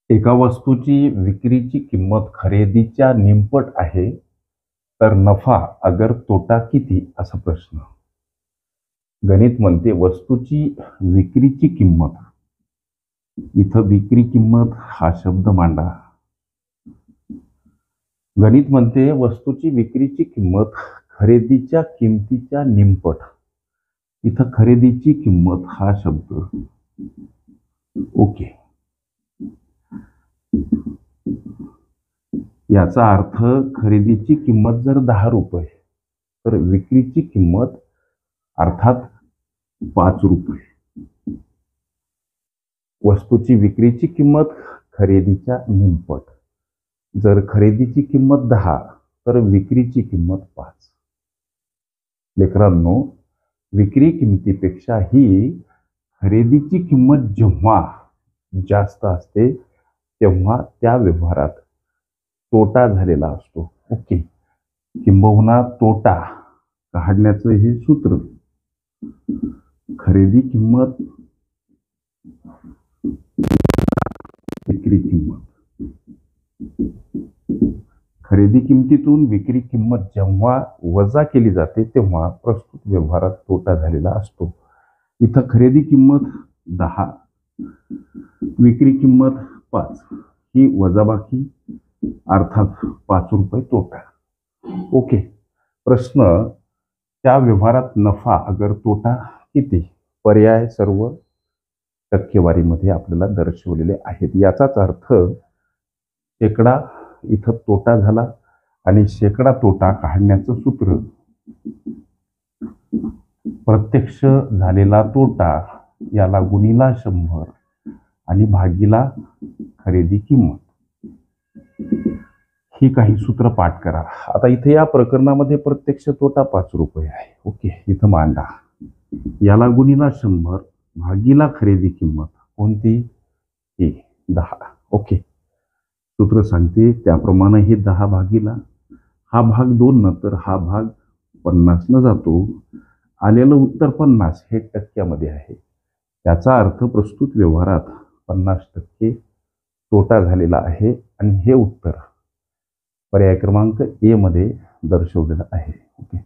एका वस्तूची विक्रीची किंमत खरेदीच्या निमपट आहे, तर नफा अगर तोटा किती? असा प्रश्न. गणित म्हणते वस्तूची विक्रीची किंमत. इथं विक्री किंमत हा शब्द मांडा. गणित म्हणते वस्तूची विक्रीची किंमत खरेदीच्या किमतीच्या निमपट. इथं खरेदीची किंमत हा शब्द. ओके. याचा अर्थ खरेदीची किंमत जर 10 रुपये तर विक्रीची किंमत अर्थात 5 रुपये. वस्तूची विक्रीची किंमत खरेदीच्या निमपट. जर खरेदीची किंमत 10 तर विक्रीची किंमत 5. लेकरांनो, विक्री किमतीपेक्षा ही खरेदीची किंमत जेव्हा जास्त असते तेव्हा त्या व्यवहारात तोटा झालेला असतो. ओके. किंबहुना तोटा काढण्याचं हे सूत्र. खरेदी किंमत विक्री किंमत. खरेदी किमतीतून विक्री किंमत जेव्हा वजा केली जाते तेव्हा प्रस्तुत व्यवहारात तोटा झालेला असतो. इथं खरेदी किंमत 10, विक्री किंमत 5, ही वजाबाकी अर्थात 5 रुपये तोटा. ओके. प्रश्न, त्या व्यवहारात नफा अगर तोटा किती? पर्याय सर्व टक्केवारीमध्ये आपल्याला दर्शवलेले आहेत. याचाच अर्थ शेकडा इथं तोटा झाला आणि शेकडा तोटा काढण्याचं सूत्र. प्रत्यक्ष झालेला तोटा याला गुणिला 100 आणि भागीला खरेदी किंमत. ही काही सूत्र पाठ करा. आता इथे या प्रकरणामध्ये प्रत्यक्ष तोटा 5 रुपये आहे. ओके. इथं मांडा. याला गुणिला 100 भागीला खरेदी किंमत कोणती? ही 10. ओके. सूत्र सांगते त्याप्रमाणे हे 10 भागीला हा भाग 2 नंतर हा भाग 50 न जातो. आलेलं उत्तर 50 हे टक्क्यामध्ये आहे. याचा अर्थ प्रस्तुत व्यवहारात 50% तोटा झालेला आहे आणि हे उत्तर पर्याय क्रमांक ए मध्ये दर्शवलेलं आहे. ओके.